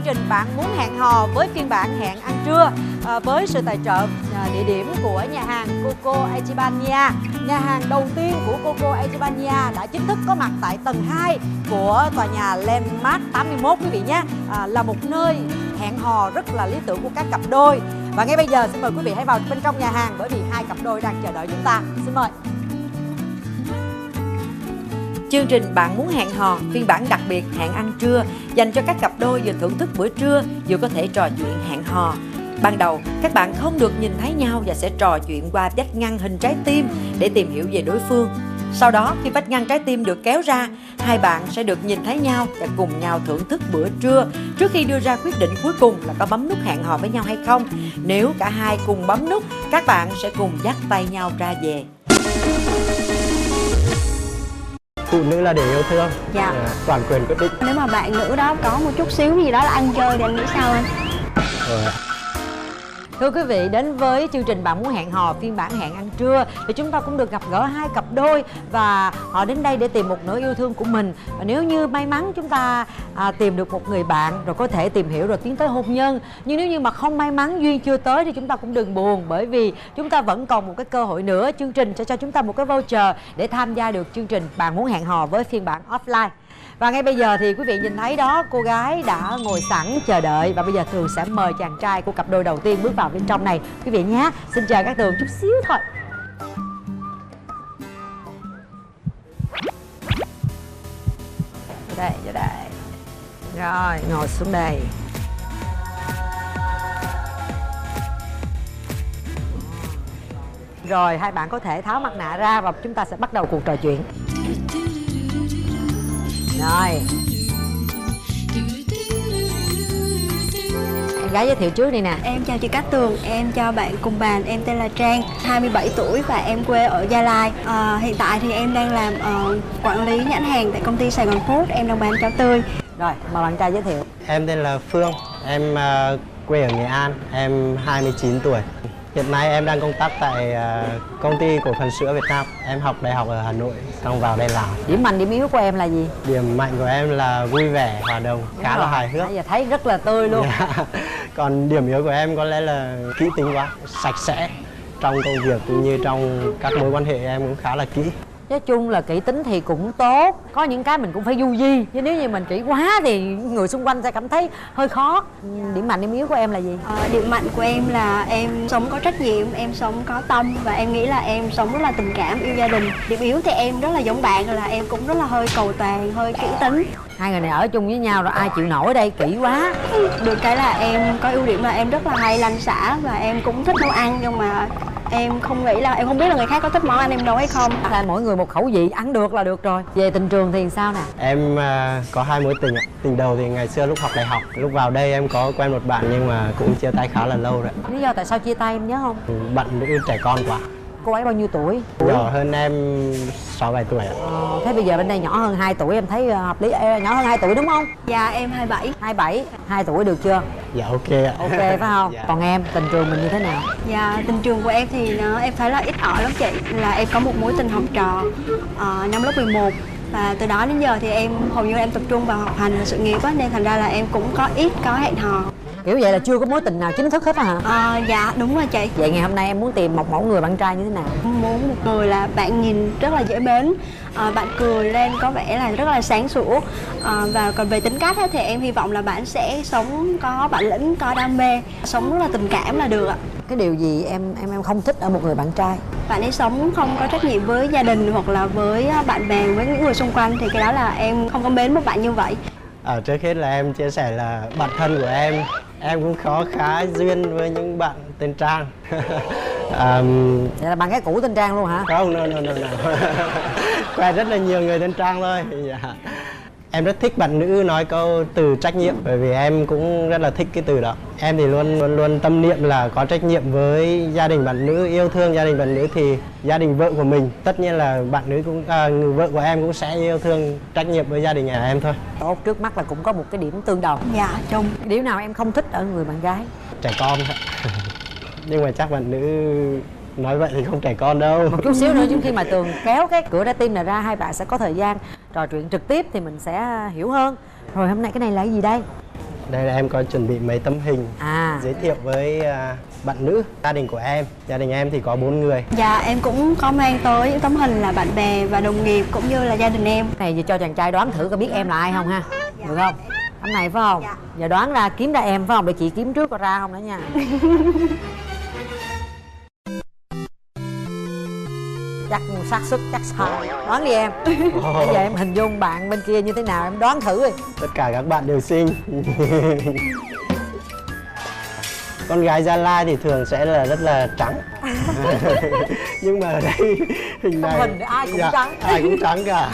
trình Bạn Muốn Hẹn Hò với phiên bản hẹn ăn trưa với sự tài trợ địa điểm của nhà hàng Coco Echibania. Nhà hàng đầu tiên của Coco Echibania đã chính thức có mặt tại tầng 2 của tòa nhà Landmark 81 quý vị nhé. Là một nơi hẹn hò rất là lý tưởng của các cặp đôi. Và ngay bây giờ xin mời quý vị hãy vào bên trong nhà hàng bởi vì hai cặp đôi đang chờ đợi chúng ta. Xin mời. Chương trình Bạn Muốn Hẹn Hò phiên bản đặc biệt hẹn ăn trưa dành cho các cặp đôi vừa thưởng thức bữa trưa vừa có thể trò chuyện hẹn hò. Ban đầu, các bạn không được nhìn thấy nhau và sẽ trò chuyện qua vách ngăn hình trái tim để tìm hiểu về đối phương. Sau đó, khi vách ngăn trái tim được kéo ra, hai bạn sẽ được nhìn thấy nhau và cùng nhau thưởng thức bữa trưa trước khi đưa ra quyết định cuối cùng là có bấm nút hẹn hò với nhau hay không. Nếu cả hai cùng bấm nút, các bạn sẽ cùng dắt tay nhau ra về. Phụ nữ là để yêu thương. Dạ. Toàn quyền quyết định. Nếu mà bạn nữ đó có một chút xíu gì đó là ăn chơi thì anh nghĩ sao anh? Thưa quý vị, đến với chương trình Bạn Muốn Hẹn Hò phiên bản hẹn ăn trưa thì chúng ta cũng được gặp gỡ hai cặp đôi và họ đến đây để tìm một nửa yêu thương của mình. Và nếu như may mắn chúng ta tìm được một người bạn rồi có thể tìm hiểu rồi tiến tới hôn nhân. Nhưng nếu như mà không may mắn duyên chưa tới thì chúng ta cũng đừng buồn, bởi vì chúng ta vẫn còn một cái cơ hội nữa. Chương trình sẽ cho chúng ta một cái voucher để tham gia được chương trình Bạn Muốn Hẹn Hò với phiên bản offline. Và ngay bây giờ thì quý vị nhìn thấy đó, cô gái đã ngồi sẵn chờ đợi. Và bây giờ Tường sẽ mời chàng trai của cặp đôi đầu tiên bước vào bên trong này quý vị nhé. Xin chờ các Tường chút xíu thôi. Vô đây. Rồi, ngồi xuống đây. Rồi, hai bạn có thể tháo mặt nạ ra và chúng ta sẽ bắt đầu cuộc trò chuyện. Rồi. Em gái giới thiệu trước đi nè. Em chào chị Cát Tường, em cho bạn cùng bàn, em tên là Trang, 27 tuổi và em quê ở Gia Lai. Hiện tại thì em đang làm quản lý nhãn hàng tại công ty Sài Gòn Food, em đang bán cháo tươi. Rồi, mời bạn trai giới thiệu. Em tên là Phương, em quê ở Nghệ An, em 29 tuổi. Hiện nay em đang công tác tại công ty cổ phần sữa Việt Nam. Em học đại học ở Hà Nội, xong vào đây làm. Điểm mạnh, điểm yếu của em là gì? Điểm mạnh của em là vui vẻ, hòa đồng, khá là hài hước. Nãy giờ thấy rất là tươi luôn. Còn điểm yếu của em có lẽ là kỹ tính quá, sạch sẽ. Trong công việc cũng như trong các mối quan hệ em cũng khá là kỹ. Nói chung là kỹ tính thì cũng tốt. Có những cái mình cũng phải du di. Chứ nếu như mình kỹ quá thì người xung quanh sẽ cảm thấy hơi khó. Điểm mạnh, điểm yếu của em là gì? Điểm mạnh của em là em sống có trách nhiệm, em sống có tâm và em nghĩ là em sống rất là tình cảm, yêu gia đình. Điểm yếu thì em rất là giống bạn là em cũng rất là hơi cầu toàn, hơi kỹ tính. Hai người này ở chung với nhau rồi ai chịu nổi đây, kỹ quá. Được cái là em có ưu điểm là em rất là hay lăn xả và em cũng thích nấu ăn, nhưng mà em không nghĩ là, em không biết là người khác có thích món ăn em nấu hay không. Là mỗi người một khẩu vị, ăn được là được rồi. Về tình trường thì sao nè? Em có hai mối tình ạ. Tình đầu thì ngày xưa lúc học đại học. Lúc vào đây em có quen một bạn nhưng mà cũng chia tay khá là lâu rồi. Lý do tại sao chia tay em nhớ không? Bạn nữ trẻ con quá. Cô ấy bao nhiêu tuổi? Nhỏ hơn em 6-7 tuổi ạ. Thế bây giờ bên đây nhỏ hơn 2 tuổi em thấy hợp lý. Nhỏ hơn 2 tuổi đúng không? Dạ em 27. 27, 2 tuổi được chưa? Dạ ok ạ. Ok phải không? Dạ. Còn em, tình trường mình như thế nào? Dạ tình trường của em thì em thấy là ít ỏi lắm chị. Là em có một mối tình học trò năm lớp 11. Và từ đó đến giờ thì em hầu như em tập trung vào học hành và sự nghiệp á, nên thành ra là em cũng có hẹn hò. Kiểu vậy là chưa có mối tình nào chính thức hết hả? Dạ đúng rồi chị. Vậy ngày hôm nay em muốn tìm một mẫu người bạn trai như thế nào? Muốn một người là bạn nhìn rất là dễ mến, bạn cười lên có vẻ là rất là sáng sủa, và còn về tính cách thì em hy vọng là bạn sẽ sống có bản lĩnh, có đam mê, sống rất là tình cảm là được ạ. Cái điều gì em không thích ở một người bạn trai? Bạn ấy sống không có trách nhiệm với gia đình hoặc là với bạn bè, với những người xung quanh, thì cái đó là em không có mến một bạn như vậy. Trước hết là em chia sẻ là bạn thân của em cũng có khá duyên với những bạn tên Trang. Vậy là bạn gái cũ tên Trang luôn hả? Không, no. Quen rất là nhiều người tên Trang thôi. Dạ. Em rất thích bạn nữ nói câu từ trách nhiệm, bởi vì em cũng rất là thích cái từ đó. Em thì luôn tâm niệm là có trách nhiệm với gia đình bạn nữ, yêu thương gia đình bạn nữ thì gia đình vợ của mình, tất nhiên là bạn nữ cũng người vợ của em cũng sẽ yêu thương, trách nhiệm với gia đình nhà em thôi. Tốt, trước mắt là cũng có một cái điểm tương đồng. Dạ chung. Cái điểm nào em không thích ở người bạn gái? Trẻ con. Nhưng mà chắc bạn nữ nói vậy thì không trẻ con đâu. Một chút xíu nữa, trước khi mà Tường kéo cái cửa trái tim này ra, hai bạn sẽ có thời gian trò chuyện trực tiếp thì mình sẽ hiểu hơn. Rồi hôm nay cái này là cái gì đây? Đây là em có chuẩn bị mấy tấm hình giới thiệu với bạn nữ. Gia đình của em, gia đình em thì có 4 người. Dạ em cũng có mang tới những tấm hình là bạn bè và đồng nghiệp cũng như là gia đình em. Này giờ cho chàng trai đoán thử có biết em là ai không ha? Được không? Tấm này phải không? Giờ đoán ra kiếm ra em phải không? Để chị kiếm trước có ra không nữa nha. Chắc xác suất chắc sai. Đoán đi em. Bây giờ em hình dung bạn bên kia như thế nào em đoán thử đi. Tất cả các bạn đều xinh. Con gái Gia Lai thì thường sẽ là rất là trắng. Nhưng mà ở đây hình này hình ai cũng trắng. Ai cũng trắng cả.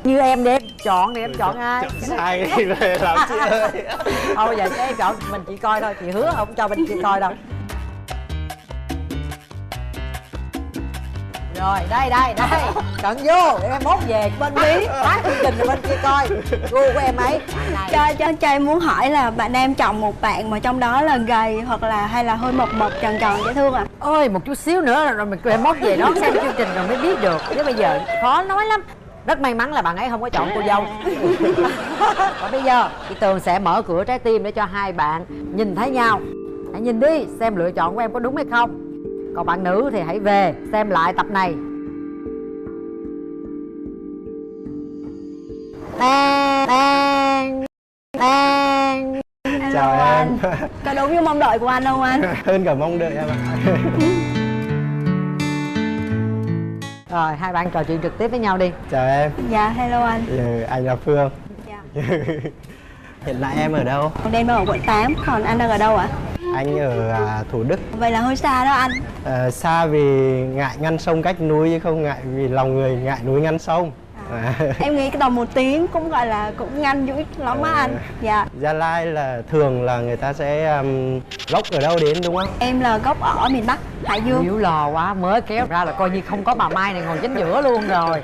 Như em đi, em chọn ai? Sai rồi làm chị ơi. Thôi bây giờ em chọn mình chị coi thôi, chị hứa không cho bên kia coi đâu. Rồi đây chọn vô để em mốt về bên bí phát chương trình rồi bên kia coi gu của em ấy. Cho em muốn hỏi là bạn em chọn một bạn mà trong đó là gầy hoặc là hay là hơi mập tròn tròn dễ thương ạ? Ôi một chút xíu nữa rồi mình em mốt về đó xem chương trình rồi mới biết được, chứ bây giờ khó nói lắm. Rất may mắn là bạn ấy không có chọn cô dâu. Và bây giờ chị Tường sẽ mở cửa trái tim để cho hai bạn nhìn thấy nhau. Hãy nhìn đi xem lựa chọn của em có đúng hay không. Còn bạn nữ thì hãy về xem lại tập này. Chào em. Có đúng như mong đợi của anh không anh? Hơn cả mong đợi em ạ. Rồi hai bạn trò chuyện trực tiếp với nhau đi. Chào em. Dạ hello anh. Anh là Phương. Dạ. Hiện tại em ở đâu? Còn em đang ở quận 8, còn anh đang ở đâu ạ? Anh ở Thủ Đức. Vậy là hơi xa đó anh. Xa vì ngại ngăn sông cách núi chứ không ngại vì lòng người ngại núi ngăn sông. Em nghĩ cái tầm 1 tiếng cũng gọi là cũng nhanh dữ lắm á anh. Dạ. Gia Lai là thường là người ta sẽ gốc ở đâu đến đúng không? Em là gốc ở miền Bắc, Hải Dương. Hiểu lò quá mới kéo ra là coi như không có bà Mai này ngồi chính giữa luôn rồi.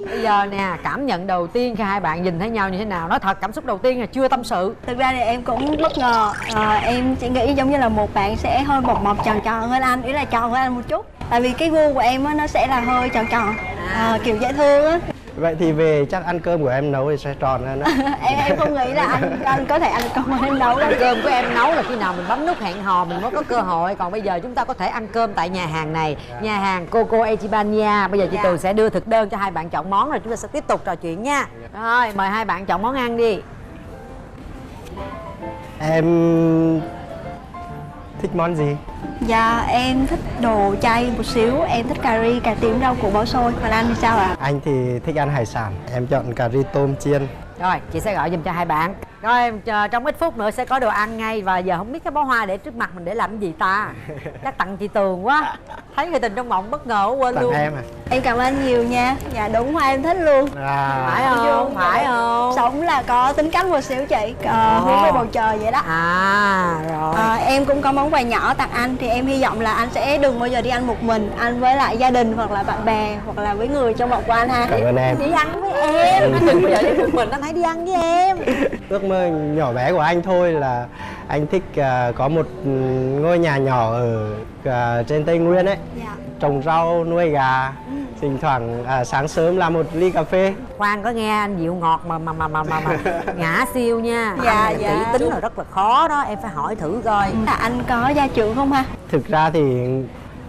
Bây giờ nè, cảm nhận đầu tiên khi hai bạn nhìn thấy nhau như thế nào? Nói thật cảm xúc đầu tiên là chưa tâm sự. Thực ra thì em cũng bất ngờ. Em chỉ nghĩ giống như là một bạn sẽ hơi mập tròn tròn hơn anh, ý là tròn hơn anh một chút. Tại vì cái gu của em á, nó sẽ là hơi tròn tròn, kiểu dễ thương á. Vậy thì về chắc ăn cơm của em nấu thì sẽ tròn hơn đó. Em không nghĩ là anh có thể ăn cơm em nấu đâu. Cơm của em nấu là khi nào mình bấm nút hẹn hò mình mới có cơ hội. Còn bây giờ chúng ta có thể ăn cơm tại nhà hàng này, nhà hàng Coco Echibania. Bây giờ chị Tường sẽ đưa thực đơn cho hai bạn chọn món rồi chúng ta sẽ tiếp tục trò chuyện nha. Rồi mời hai bạn chọn món ăn đi. Em thích món gì? Dạ em thích đồ chay một xíu, em thích cà ri, cà tím, rau củ, bó xôi. Còn anh thì sao ạ? Anh thì thích ăn hải sản, em chọn cà ri tôm chiên. Rồi chị sẽ gọi giùm cho hai bạn. Rồi em trong ít phút nữa sẽ có đồ ăn ngay. Và giờ không biết cái bó hoa để trước mặt mình để làm cái gì ta. Chắc tặng chị Tường quá. Thấy người tình trong mộng bất ngờ quên Tặng luôn. em à? Em cảm ơn nhiều nha. Dạ đúng hoa em thích luôn. Phải không? Phải không? Sống là có tính cách một xíu chị, hướng về bầu trời vậy đó. Rồi Em cũng có món quà nhỏ tặng anh. Thì em hy vọng là anh sẽ đừng bao giờ đi ăn một mình. Anh với lại gia đình hoặc là bạn bè hoặc là với người trong vòng của anh ha. Cảm ơn em. Đi ăn với em. Anh đừng bao giờ đi một mình, anh hãy đi ăn với em. Ước mơ nhỏ bé của anh thôi là anh thích có một ngôi nhà nhỏ ở trên Tây Nguyên ấy. Dạ. Trồng rau, nuôi gà. Thỉnh thoảng sáng sớm làm một ly cà phê. Khoan có nghe anh dịu ngọt mà ngã siêu nha. Dạ, Anh là dạ. kỹ tính là rất là khó đó, em phải hỏi thử coi. Là anh có gia trưởng không ha? Thực ra thì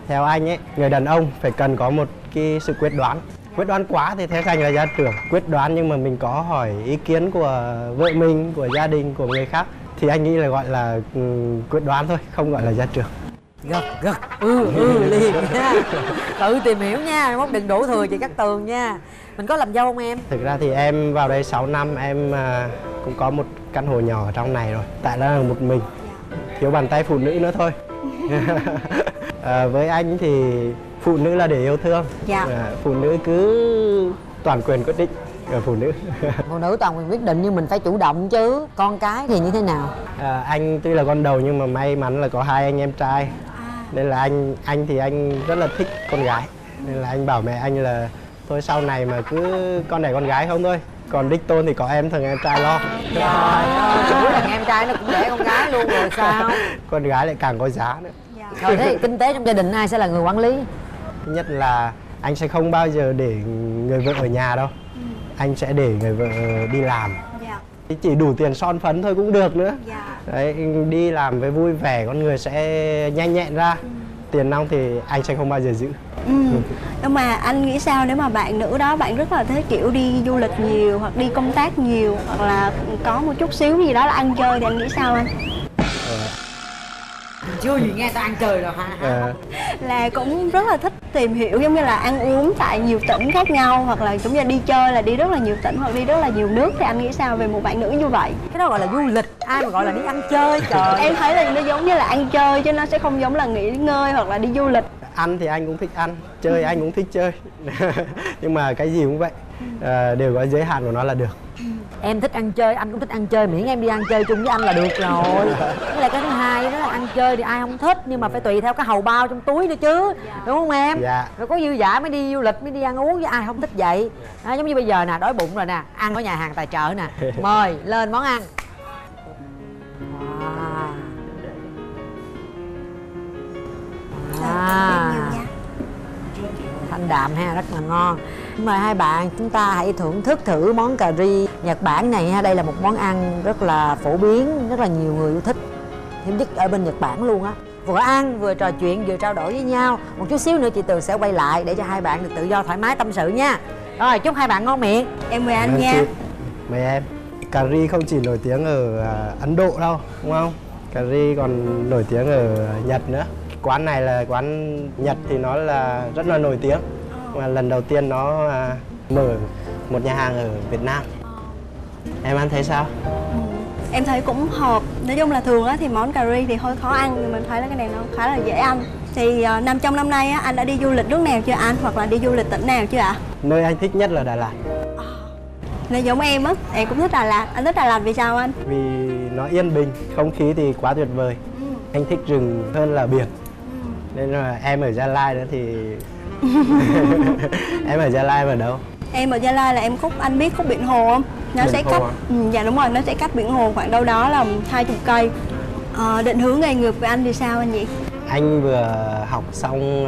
theo anh ấy, người đàn ông phải cần có một cái sự quyết đoán. Quyết đoán quá thì theo anh là gia trưởng. Quyết đoán nhưng mà mình có hỏi ý kiến của vợ mình, của gia đình, của người khác thì anh nghĩ là gọi là quyết đoán thôi, không gọi là gia trưởng. Gật liền nha. Tự tìm hiểu nha, mốt đừng đổ thừa chị Cát Tường nha. Mình có làm dâu không em? Thực ra thì em vào đây 6 năm em cũng có một căn hộ nhỏ ở trong này rồi. Tại là một mình, thiếu bàn tay phụ nữ nữa thôi. Với anh thì phụ nữ là để yêu thương. Dạ. Phụ nữ cứ toàn quyền quyết định của phụ nữ. Phụ nữ toàn quyền quyết định nhưng mình phải chủ động chứ. Con cái thì như thế nào? Anh tuy là con đầu nhưng mà may mắn là có 2 anh em trai. Nên là anh thì anh rất là thích con gái. Nên là anh bảo mẹ anh là thôi sau này mà cứ con đẻ con gái không thôi. Còn đích tôn thì có em thằng em trai lo. Trời ơi, chủ thằng em trai nó cũng đẻ con gái luôn rồi sao? Con gái lại càng có giá nữa. Rồi thế kinh tế trong gia đình ai sẽ là người quản lý? Thứ nhất là anh sẽ không bao giờ để người vợ ở nhà đâu. anh sẽ để người vợ đi làm. Dạ. Chỉ đủ tiền son phấn thôi cũng được nữa. Dạ. Đấy, đi làm với vui vẻ, con người sẽ nhanh nhẹn ra. Tiền nong thì anh sẽ không bao giờ giữ. Nhưng mà anh nghĩ sao nếu mà bạn nữ đó bạn rất là thích kiểu đi du lịch nhiều hoặc đi công tác nhiều hoặc là có một chút xíu gì đó là ăn chơi thì anh nghĩ sao anh? Chưa gì nghe tao ăn chơi rồi hả? Là cũng rất là thích tìm hiểu giống như là ăn uống tại nhiều tỉnh khác nhau hoặc là giống như đi chơi là đi rất là nhiều tỉnh hoặc đi rất là nhiều nước, thì anh nghĩ sao về một bạn nữ như vậy? Cái đó gọi là du lịch, ai mà gọi là đi ăn chơi trời. Em thấy là nó giống như là ăn chơi chứ nó sẽ không giống là nghỉ ngơi hoặc là đi du lịch. Ăn thì anh cũng thích ăn, chơi anh cũng thích chơi. Nhưng mà cái gì cũng vậy, đều có giới hạn của nó là được. Em thích ăn chơi, anh cũng thích ăn chơi, miễn em đi ăn chơi chung với anh là được rồi. Với lại cái thứ hai đó là ăn chơi thì ai không thích, nhưng mà phải tùy theo cái hầu bao trong túi nữa chứ, đúng không em? Dạ. Rồi có dư dả mới đi du lịch, mới đi ăn uống, với ai không thích vậy. Giống như bây giờ nè, đói bụng rồi nè, ăn ở nhà hàng tài trợ nè, mời lên món ăn. Thanh đạm ha, rất là ngon. Mời hai bạn chúng ta hãy thưởng thức thử món cà ri Nhật Bản này ha. Đây là một món ăn rất là phổ biến, rất là nhiều người yêu thích, hiếm nhất ở bên Nhật Bản luôn á. Vừa ăn vừa trò chuyện vừa trao đổi với nhau. Một chút xíu nữa chị Tường sẽ quay lại để cho hai bạn được tự do thoải mái tâm sự nha. Rồi chúc hai bạn ngon miệng. Em mời anh nha. Mời em. Cà ri không chỉ nổi tiếng ở Ấn Độ đâu, đúng không? Cà ri còn nổi tiếng ở Nhật nữa. Quán này là quán Nhật thì nó là rất là nổi tiếng. Mà lần đầu tiên nó mở một nhà hàng ở Việt Nam. Em ăn thấy sao? Em thấy cũng hợp. Nói chung là thường á thì món cà ri thì hơi khó ăn, nhưng mình thấy là cái này nó khá là dễ ăn. Thì trong năm nay á, anh đã đi du lịch nước nào chưa anh? Hoặc là đi du lịch tỉnh nào chưa ạ? Nơi anh thích nhất là Đà Lạt. Nên giống em á, em cũng thích Đà Lạt. Anh thích Đà Lạt vì sao anh? Vì nó yên bình, không khí thì quá tuyệt vời. Anh thích rừng hơn là biển. Nên là em ở Gia Lai nữa thì... Em ở Gia Lai ở đâu? Em ở Gia Lai là em anh biết khúc Biển Hồ không? Nó Biển sẽ Hồ cách à? Dạ đúng rồi, nó sẽ cách Biển Hồ khoảng đâu đó là 20 cây. Định hướng nghề nghiệp của anh thì sao anh nhỉ? Anh vừa học xong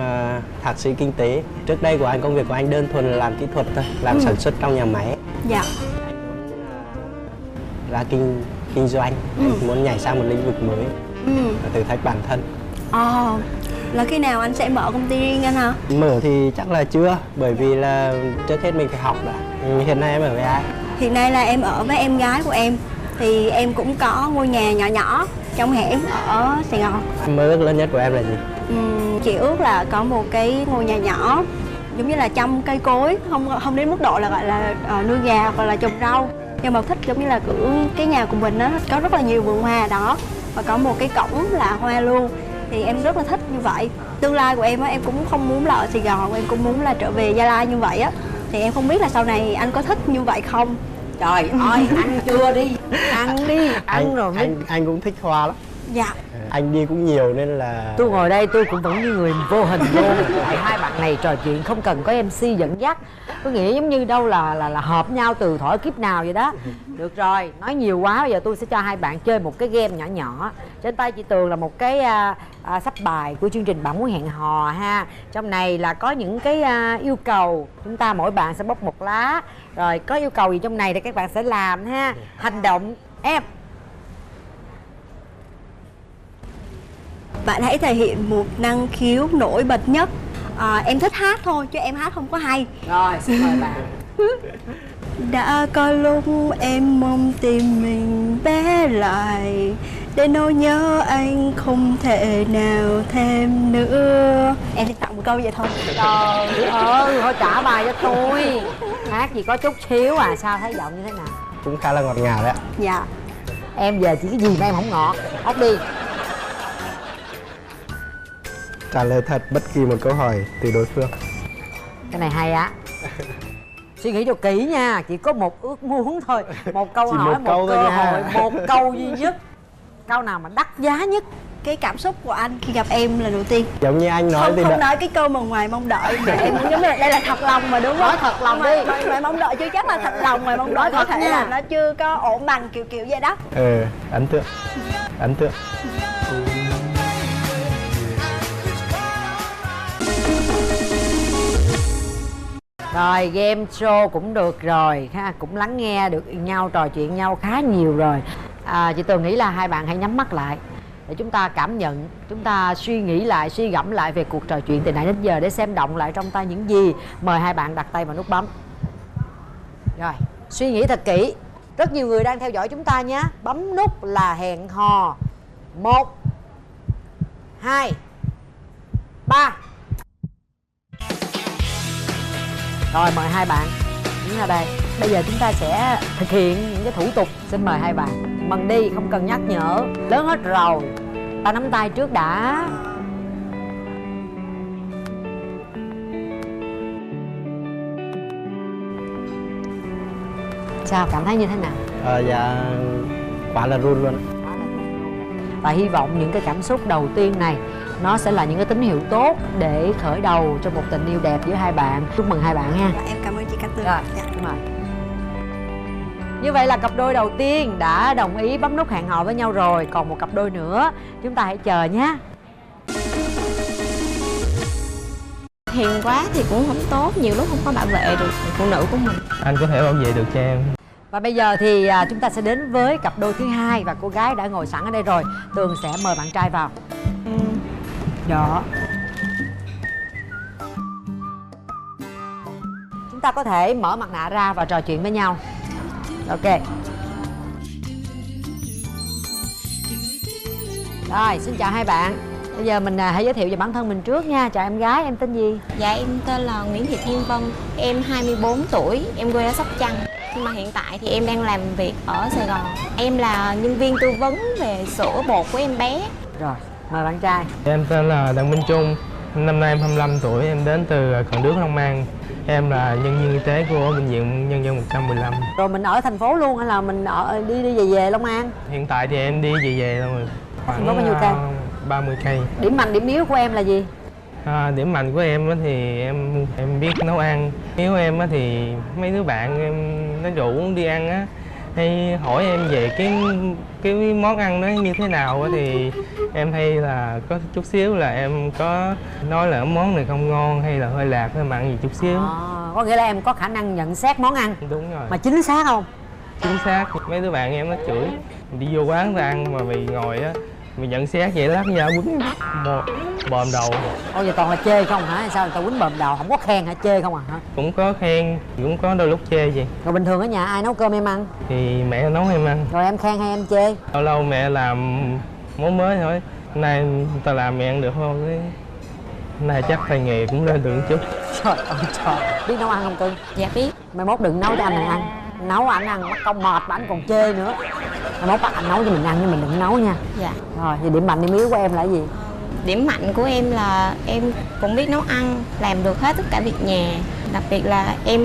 thạc sĩ kinh tế. Trước đây công việc của anh đơn thuần là làm kỹ thuật thôi, làm sản xuất trong nhà máy. Dạ. Anh muốn là kinh doanh, anh muốn nhảy sang một lĩnh vực mới, thử thách bản thân. Là khi nào anh sẽ mở công ty riêng anh hả? Mở thì chắc là chưa, bởi vì là trước hết mình phải học đã. Hiện nay em ở với ai? Hiện nay là em ở với em gái của em. Thì em cũng có ngôi nhà nhỏ nhỏ trong hẻm ở Sài Gòn. Mơ ước lớn nhất của em là gì? Chị ước là có một cái ngôi nhà nhỏ giống như là chăm cây cối, không đến mức độ là gọi là nuôi gà hoặc là trồng rau, nhưng mà thích giống như là cái nhà của mình nó có rất là nhiều vườn hoa đó và có một cái cổng là hoa luôn. Thì em rất là thích như vậy. Tương lai của em á, em cũng không muốn là ở Sài Gòn, em cũng muốn là trở về Gia Lai như vậy á. Thì em không biết là sau này anh có thích như vậy không? Trời ơi, ăn chưa đi, ăn đi, ăn rồi mới... Anh cũng thích hoa lắm. Dạ. Anh đi cũng nhiều nên là... Tôi ngồi đây tôi cũng vẫn như người vô hình luôn. Tại hai bạn này trò chuyện không cần có MC dẫn dắt. Tôi nghĩ giống như đâu là hợp nhau từ thuở kiếp nào vậy đó. Được rồi, nói nhiều quá, bây giờ tôi sẽ cho hai bạn chơi một cái game nhỏ nhỏ. Trên tay chị Tường là một cái sắp bài của chương trình Bạn Muốn Hẹn Hò ha. Trong này là có những cái yêu cầu. Chúng ta mỗi bạn sẽ bóc một lá. Rồi có yêu cầu gì trong này thì các bạn sẽ làm ha. Hành động em. Bạn hãy thể hiện một năng khiếu nổi bật nhất. Em thích hát thôi chứ em hát không có hay. Rồi, xin mời bạn. Đã có lúc em mong tim mình bé lại, để nỗi nhớ anh không thể nào thêm nữa. Em chỉ tặng một câu vậy thôi. Trời ơi, thôi trả bài cho tôi. Hát gì có chút xíu à, sao thấy giọng như thế nào? Cũng khá là ngọt ngào đấy ạ. Dạ. Em giờ chỉ cái gì mà em không ngọt. Hát đi. Trả lời thật bất kỳ một câu hỏi từ đối phương. Cái này hay á. Suy nghĩ cho kỹ nha, chỉ có một ước muốn thôi. Một câu chỉ hỏi, một câu cơ thôi hội, nha. một câu duy nhất. Câu nào mà đắt giá nhất. Cái cảm xúc của anh khi gặp em lần đầu tiên. Giống như anh nói thì Không nói cái câu mà ngoài mong đợi mà em muốn giống như là đây là thật lòng mà đúng không? Nói thật lòng đi. Ngoài mong đợi chưa chắc là thật lòng, ngoài mong đợi có thể là nó chưa có ổn bằng kiểu vậy đó. Ấn tượng. Ấn tượng. Rồi game show cũng được rồi ha, cũng lắng nghe được nhau, trò chuyện nhau khá nhiều rồi. Chị Tường nghĩ là hai bạn hãy nhắm mắt lại để chúng ta cảm nhận, chúng ta suy nghĩ lại, suy gẫm lại về cuộc trò chuyện từ nãy đến giờ để xem động lại trong tay những gì. Mời hai bạn đặt tay vào nút bấm. Rồi, suy nghĩ thật kỹ. Rất nhiều người đang theo dõi chúng ta nhé. Bấm nút là hẹn hò. 1 2 3. Rồi mời hai bạn đứng ra đây. Bây giờ chúng ta sẽ thực hiện những cái thủ tục. Xin mời hai bạn. Mần đi, không cần nhắc nhở. Lớn hết rồi. Ta nắm tay trước đã. Sao, cảm thấy như thế nào? Dạ quá là run luôn. Và hy vọng những cái cảm xúc đầu tiên này nó sẽ là những cái tín hiệu tốt để khởi đầu cho một tình yêu đẹp giữa hai bạn. Chúc mừng hai bạn ha. Em cảm ơn chị Cát Tường. Rồi, đúng rồi. Như vậy là cặp đôi đầu tiên đã đồng ý bấm nút hẹn hò với nhau rồi. Còn một cặp đôi nữa, chúng ta hãy chờ nhé. Hiền quá thì cũng không tốt, nhiều lúc không có bảo vệ được phụ nữ của mình. Anh có thể bảo vệ được cho em. Và bây giờ thì chúng ta sẽ đến với cặp đôi thứ hai. Và cô gái đã ngồi sẵn ở đây rồi. Tường sẽ mời bạn trai vào. Đó. Chúng ta có thể mở mặt nạ ra và trò chuyện với nhau. Ok. Rồi, xin chào hai bạn. Bây giờ mình hãy giới thiệu về bản thân mình trước nha. Chào em gái, em tên gì? Dạ em tên là Nguyễn Thị Thiên Vân. Em 24 tuổi, em quê ở Sóc Trăng. Nhưng mà hiện tại thì em đang làm việc ở Sài Gòn. Em là nhân viên tư vấn về sữa bột của em bé. Rồi, mời bạn trai. Em tên là Đặng Minh Trung. Năm nay em 25 tuổi, em đến từ Cần Đước, Long An. Em là nhân viên y tế của Bệnh viện Nhân dân 115. Rồi mình ở thành phố luôn hay là mình ở đi về Long An? Hiện tại thì em đi về rồi. Thành phố bao nhiêu cây? 30 cây. Điểm mạnh, điểm yếu của em là gì? Điểm mạnh của em á thì em biết nấu ăn. Yếu em á thì mấy đứa bạn em nó rủ đi ăn á, hay hỏi em về cái món ăn đó như thế nào á, thì em hay là có chút xíu là em có nói là món này không ngon hay là hơi lạc hay mặn gì chút xíu. Có nghĩa là em có khả năng nhận xét món ăn. Đúng rồi. Mà chính xác không? Chính xác. Mấy đứa bạn em nó chửi đi vô quán ra ăn mà mày ngồi á, mày nhận xét vậy lát ra quýnh bòm đầu. Ôi giờ toàn là chê không hả? Sao người ta quýnh bòm đầu, không có khen hả? Chê không à hả? Cũng có khen, cũng có đôi lúc chê gì. Rồi bình thường ở nhà ai nấu cơm em ăn? Thì mẹ nấu em ăn. Rồi em khen hay em chê? Lâu lâu mẹ làm món mới thôi. Nay ta làm mẹ ăn được không? Cái nay chắc tay nghề cũng lên được chút. Trời ơi trời. Biết nấu ăn không cưng? Dạ biết. Mai mốt đừng nấu cho anh ăn. Nấu anh ăn mất công mệt mà anh còn chê nữa. Mai mốt bắt anh nấu cho mình ăn nhưng mình đừng nấu nha. Dạ. Rồi, thì điểm mạnh điểm yếu của em là cái gì? Điểm mạnh của em là em cũng biết nấu ăn, làm được hết tất cả việc nhà. Đặc biệt là em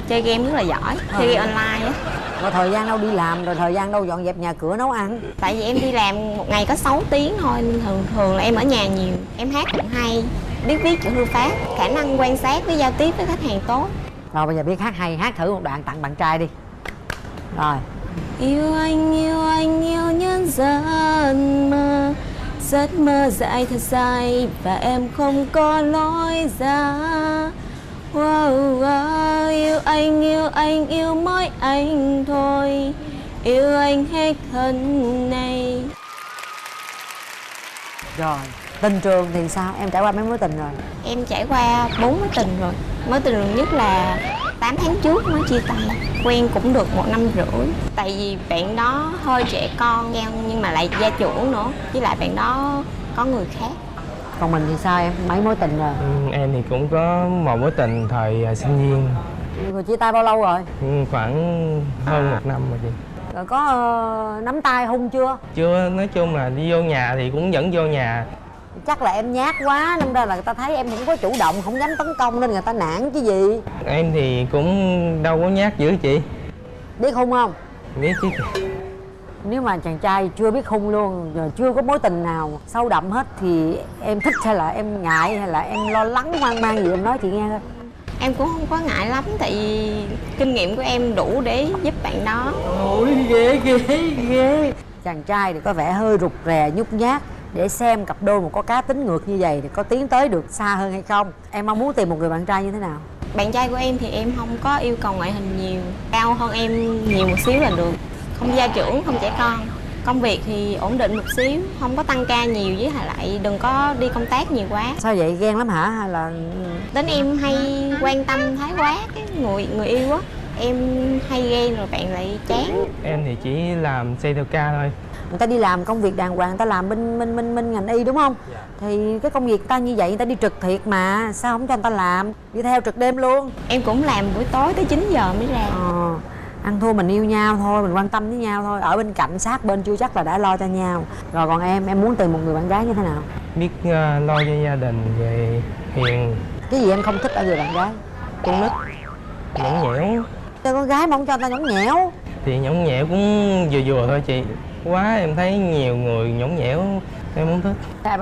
chơi game rất là giỏi, chơi game online á. Rồi thời gian đâu đi làm, rồi thời gian đâu dọn dẹp nhà cửa nấu ăn? Tại vì em đi làm một ngày có 6 tiếng thôi, nên thường là em ở nhà nhiều. Em hát cũng hay, biết viết chữ thư pháp, khả năng quan sát với giao tiếp với khách hàng tốt. Rồi bây giờ biết hát hay, hát thử một đoạn tặng bạn trai đi. Rồi. Yêu anh yêu nhân gian mơ, giấc mơ dài thật dài và em không có lối ra. Wow, wow, yêu anh yêu mỗi anh thôi, yêu anh hết thân này. Rồi, tình trường thì sao? Em trải qua mấy mối tình rồi? Em trải qua 4 mối tình rồi. Mối tình gần nhất là 8 tháng trước mới chia tay. Quen cũng được 1 năm rưỡi. Tại vì bạn đó hơi trẻ con nhưng mà lại gia trưởng nữa. Với lại bạn đó có người khác. Còn mình thì sao em? Mấy mối tình rồi? Em thì cũng có một mối tình thời sinh viên. Rồi chia tay bao lâu rồi? Khoảng hơn 1 năm rồi chị. Rồi có nắm tay hôn chưa? Chưa, nói chung là đi vô nhà thì cũng dẫn vô nhà. Chắc là em nhát quá, nên ra là người ta thấy em không có chủ động, không dám tấn công nên người ta nản chứ gì. Em thì cũng đâu có nhát dữ chị. Biết hôn không? Biết chứ. Nếu mà chàng trai chưa biết hôn luôn, rồi chưa có mối tình nào sâu đậm hết thì em thích hay là em ngại hay là em lo lắng hoang mang gì em nói chị nghe thôi. Em cũng không có ngại lắm tại vì kinh nghiệm của em đủ để giúp bạn đó. Ôi ghê. Chàng trai thì có vẻ hơi rụt rè nhút nhát. Để xem cặp đôi một có cá tính ngược như vậy thì có tiến tới được xa hơn hay không. Em mong muốn tìm một người bạn trai như thế nào? Bạn trai của em thì em không có yêu cầu ngoại hình nhiều, cao hơn em nhiều một xíu là được. Không gia trưởng, không trẻ con. Công việc thì ổn định một xíu, không có tăng ca nhiều, với lại đừng có đi công tác nhiều quá. Sao vậy, ghen lắm hả hay là Đến em hay quan tâm thái quá cái người yêu á, em hay ghen rồi bạn lại chán. Em thì chỉ làm xây theo ca thôi. người ta đi làm công việc đàng hoàng, người ta làm bên ngành y đúng không? Thì cái công việc người ta như vậy, người ta đi trực thiệt mà sao không cho người ta làm, đi theo trực đêm luôn. Em cũng làm buổi tối tới 9 giờ mới ra. Ăn thua mình yêu nhau thôi, mình quan tâm với nhau thôi, ở bên cạnh sát bên chưa chắc là đã lo cho nhau. Rồi còn em muốn tìm một người bạn gái như thế nào? Biết lo cho gia đình, về hiền. Cái gì em không thích ở người bạn gái? Con nít, nhõng nhẽo. Cho con gái mà không cho người ta nhõng nhẽo. Thì nhõng nhẽo cũng vừa vừa thôi chị. Quá em thấy nhiều người nhõng nhẽo em không thích.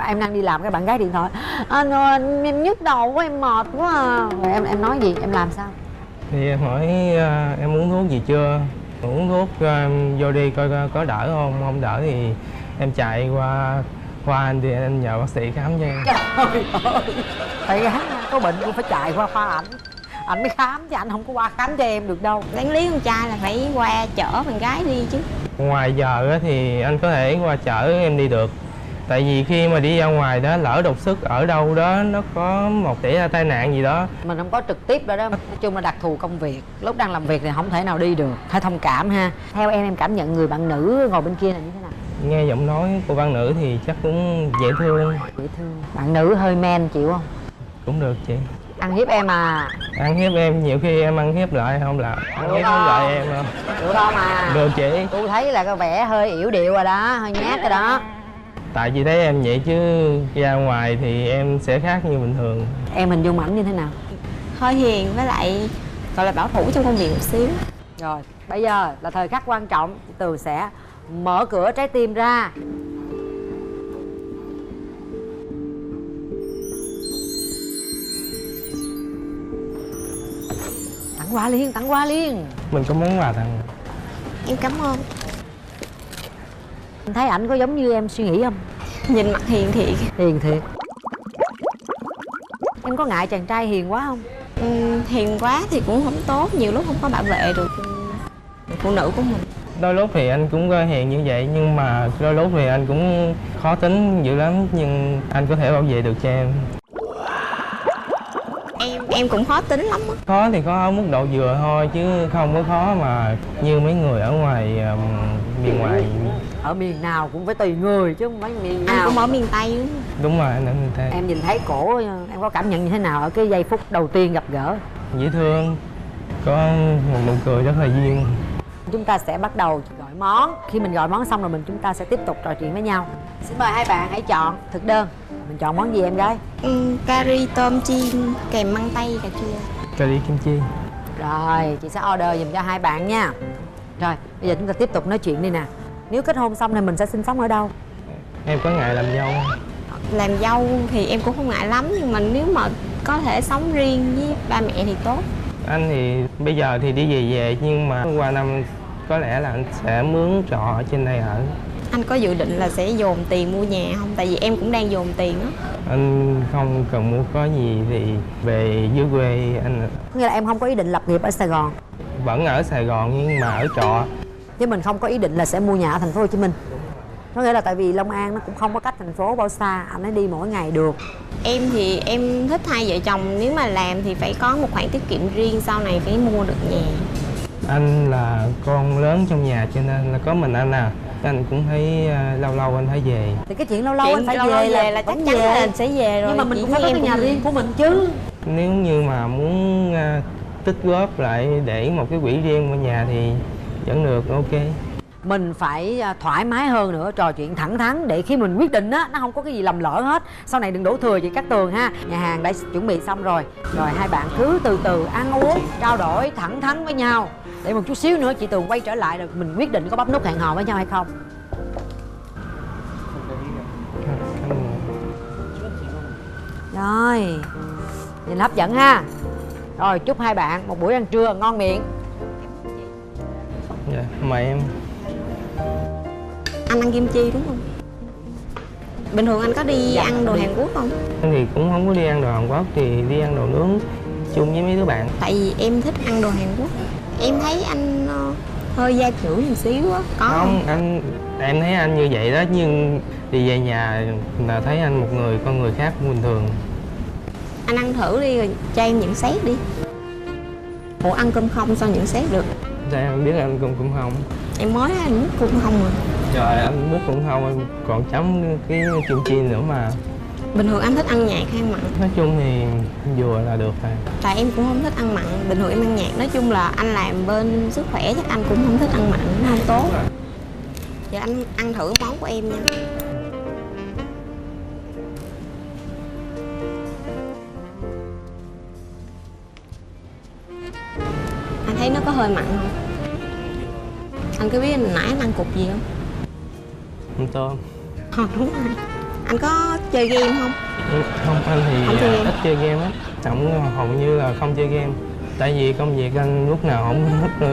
Em đang đi làm, cái bạn gái điện thoại: anh ơi em nhức đầu quá, em mệt quá à. Rồi em nói gì, em làm sao? Thì em hỏi em uống thuốc gì chưa, uống thuốc vô đi coi có đỡ không, không đỡ thì em chạy qua anh thì anh nhờ bác sĩ khám cho em. Trời ơi, phải gái nha, có bệnh cũng phải chạy qua khoa ảnh mới khám chứ anh không có qua khám cho em được đâu. Đáng lý con trai là phải qua chở bạn gái đi chứ. Ngoài giờ thì anh có thể qua chở em đi được. Tại vì khi mà đi ra ngoài đó, lỡ đột xuất ở đâu đó nó có một xảy ra tai nạn gì đó, mình không có trực tiếp đó. Nói chung là đặc thù công việc, lúc đang làm việc thì không thể nào đi được, phải thông cảm ha. Theo em cảm nhận người bạn nữ ngồi bên kia là như thế nào? nghe giọng nói của bạn nữ thì chắc cũng dễ thương. Dễ thương. Bạn nữ hơi men chịu không? Cũng được chị. Ăn hiếp em à? Ăn hiếp em, nhiều khi em ăn hiếp lại không là ăn hiếp không lại em đâu. Được không à? Được chị. Tôi thấy là có vẻ hơi yểu điệu rồi đó, hơi nhát rồi đó. Tại chị thấy em vậy chứ ra ngoài thì em sẽ khác như bình thường. Em hình dung ảnh như thế nào? Hơi hiền với lại gọi là bảo thủ trong công việc một xíu. Rồi, bây giờ là thời khắc quan trọng, Tường sẽ mở cửa trái tim ra. Tặng quà liền. Mình có món quà tặng. Em cảm ơn. Em thấy ảnh có giống như em suy nghĩ không? Nhìn mặt hiền thiệt. Hiền thiệt. Em có ngại chàng trai hiền quá không? Hiền quá thì cũng không tốt, nhiều lúc không có bảo vệ được phụ nữ của mình. Đôi lúc thì anh cũng hiền như vậy, nhưng mà đôi lúc thì anh cũng khó tính dữ lắm, nhưng anh có thể bảo vệ được cho em. Em cũng khó tính lắm á. Khó thì có ở mức độ vừa thôi, chứ không có khó mà như mấy người ở ngoài miền ngoài. Ở miền nào cũng phải tùy người chứ không phải miền nào. Anh cũng ở miền Tây đúng không? Đúng rồi, anh ở miền Tây. Em nhìn thấy cổ, em có cảm nhận như thế nào ở cái giây phút đầu tiên gặp gỡ? Dễ thương, có một nụ cười rất là duyên. Chúng ta sẽ bắt đầu gọi món. Khi mình gọi món xong rồi chúng ta sẽ tiếp tục trò chuyện với nhau. Xin mời hai bạn hãy chọn thực đơn. Mình chọn món gì em gái? Cà ri tôm chiên kèm măng tây cà chua. Cà ri kim chi. Rồi, chị sẽ order dùm cho hai bạn nha. Rồi, bây giờ chúng ta tiếp tục nói chuyện đi nè. Nếu kết hôn xong thì mình sẽ sinh sống ở đâu? Em có ngại làm dâu không? Làm dâu thì em cũng không ngại lắm, nhưng mà nếu mà có thể sống riêng với ba mẹ thì tốt. Anh thì bây giờ thì đi về nhưng mà qua năm có lẽ là anh sẽ mướn trọ ở trên đây ở. Anh có dự định là sẽ dồn tiền mua nhà không? Tại vì em cũng đang dồn tiền á. Anh không cần mua có gì thì về dưới quê anh. Có nghĩa là em không có ý định lập nghiệp ở Sài Gòn. Vẫn ở Sài Gòn nhưng mà ở trọ. Chứ mình không có ý định là sẽ mua nhà ở thành phố Hồ Chí Minh. Có nghĩa là tại vì Long An nó cũng không có cách thành phố bao xa, anh ấy đi mỗi ngày được. Em thì em thích hai vợ chồng, nếu mà làm thì phải có một khoản tiết kiệm riêng, sau này phải mua được nhà. Anh là con lớn trong nhà cho nên là có mình anh à. Anh cũng thấy lâu lâu anh phải về. Thì cái chuyện lâu lâu anh phải về là chắc chắn là anh sẽ về rồi. Nhưng mà mình cũng phải có cái nhà riêng của mình chứ. Nếu như mà muốn tích góp lại để một cái quỹ riêng của nhà thì vẫn được, ok. Mình phải thoải mái hơn nữa, trò chuyện thẳng thắn để khi mình quyết định á, nó không có cái gì lầm lỡ hết. Sau này đừng đổ thừa chị Cát Tường ha. Nhà hàng đã chuẩn bị xong rồi. Rồi hai bạn cứ từ từ ăn uống, trao đổi thẳng thắn với nhau. Để một chút xíu nữa chị Tường quay trở lại rồi mình quyết định có bấm nút hẹn hò với nhau hay không. Rồi, nhìn hấp dẫn ha. Rồi chúc hai bạn một buổi ăn trưa ngon miệng. Dạ, mời em. Anh ăn kim chi đúng không? Bình thường anh có đi ăn đồ Hàn Quốc không? Anh thì cũng không có đi ăn đồ Hàn Quốc, thì đi ăn đồ nướng chung với mấy đứa bạn. Tại vì em thích ăn đồ Hàn Quốc. Em thấy anh hơi gia trưởng một xíu á. Có Không, em thấy anh như vậy đó, nhưng đi về nhà là thấy anh một con người khác bình thường. Anh ăn thử đi rồi cho em nhận xét đi. Ủa ăn cơm không sao nhận xét được? Sao em biết anh cũng không? Em mới nói anh múc cũng không à. Trời, anh múc cũng không, em còn chấm cái kim chi nữa mà. Bình thường anh thích ăn nhạt hay ăn mặn? Nói chung thì vừa là được rồi. Tại em cũng không thích ăn mặn, bình thường em ăn nhạt. Nói chung là anh làm bên sức khỏe chắc anh cũng không thích ăn mặn, nó không tốt. Giờ anh ăn thử món của em nha. Anh thấy nó có hơi mặn không? Anh có biết anh nãy anh ăn cục gì không? Ăn tôm. Đúng rồi. Anh có chơi game không? Không, anh thì Không chơi game. ít chơi game á. Hầu như là không chơi game. Tại vì công việc anh lúc nào không thích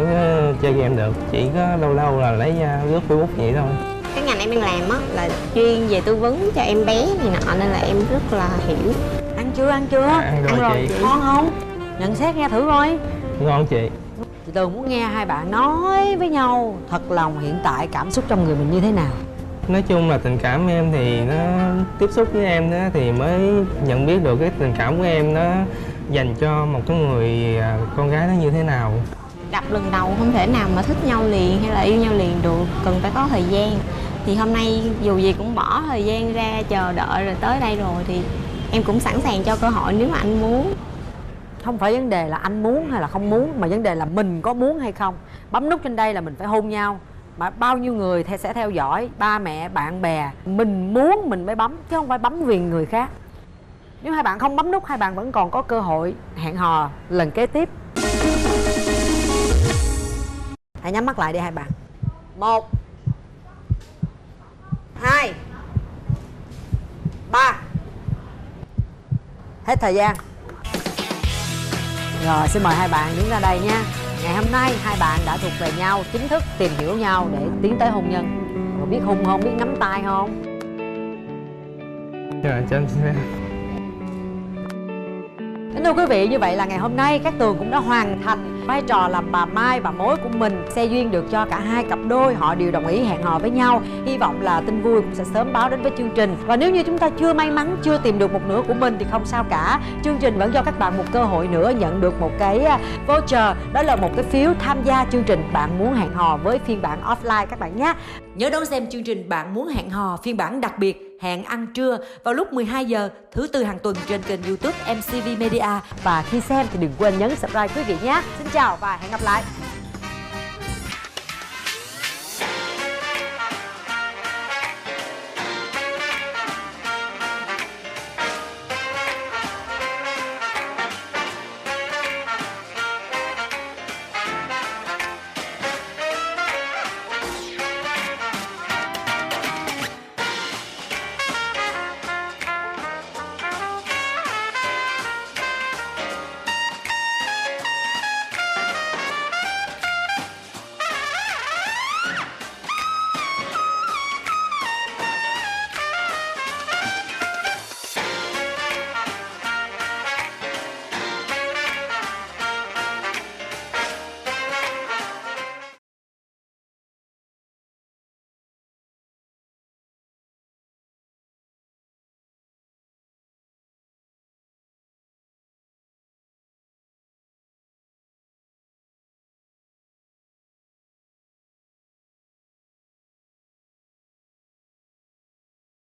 chơi game được. Chỉ có lâu lâu là lấy ra lướt Facebook vậy thôi. Cái ngành em đang làm á là chuyên về tư vấn cho em bé này nọ, nên là em rất là hiểu. Ăn chưa? Ăn chưa? Ăn rồi chị. Ngon không? Nhận xét nghe thử coi. Ngon chị. Chị Tường muốn nghe hai bạn nói với nhau thật lòng hiện tại cảm xúc trong người mình như thế nào. Nói chung là tình cảm của em thì nó tiếp xúc với em đó thì mới nhận biết được cái tình cảm của em nó dành cho một cái người con gái nó như thế nào. Gặp lần đầu không thể nào mà thích nhau liền hay là yêu nhau liền được, cần phải có thời gian. Thì hôm nay dù gì cũng bỏ thời gian ra chờ đợi rồi tới đây rồi thì em cũng sẵn sàng cho cơ hội nếu mà anh muốn. Không phải vấn đề là anh muốn hay là không muốn, mà vấn đề là mình có muốn hay không. Bấm nút trên đây là mình phải hôn nhau. Mà bao nhiêu người sẽ theo dõi, ba mẹ, bạn bè. Mình muốn mình mới bấm, chứ không phải bấm vì người khác. Nếu hai bạn không bấm nút, hai bạn vẫn còn có cơ hội hẹn hò lần kế tiếp. Hãy nhắm mắt lại đi hai bạn. 1 2 3. Hết thời gian. Rồi, xin mời hai bạn đứng ra đây nha. Ngày hôm nay hai bạn đã thuộc về nhau, chính thức tìm hiểu nhau để tiến tới hôn nhân. Rồi biết hôn không, biết nắm tay không? Rồi, cho anh xem. Kính thưa quý vị, như vậy là ngày hôm nay Cát Tường cũng đã hoàn thành vai trò làm bà Mai, bà mối của mình. Xe duyên được cho cả hai cặp đôi, họ đều đồng ý hẹn hò với nhau. Hy vọng là tin vui cũng sẽ sớm báo đến với chương trình. Và nếu như chúng ta chưa may mắn, chưa tìm được một nửa của mình thì không sao cả. Chương trình vẫn cho các bạn một cơ hội nữa nhận được một cái voucher. Đó là một cái phiếu tham gia chương trình Bạn Muốn Hẹn Hò với phiên bản offline các bạn nhé. Nhớ đón xem chương trình Bạn Muốn Hẹn Hò phiên bản đặc biệt Hẹn Ăn Trưa vào lúc 12 giờ thứ Tư hàng tuần trên kênh YouTube MCV Media. Và khi xem thì đừng quên nhấn subscribe quý vị nhé. Xin chào và hẹn gặp lại.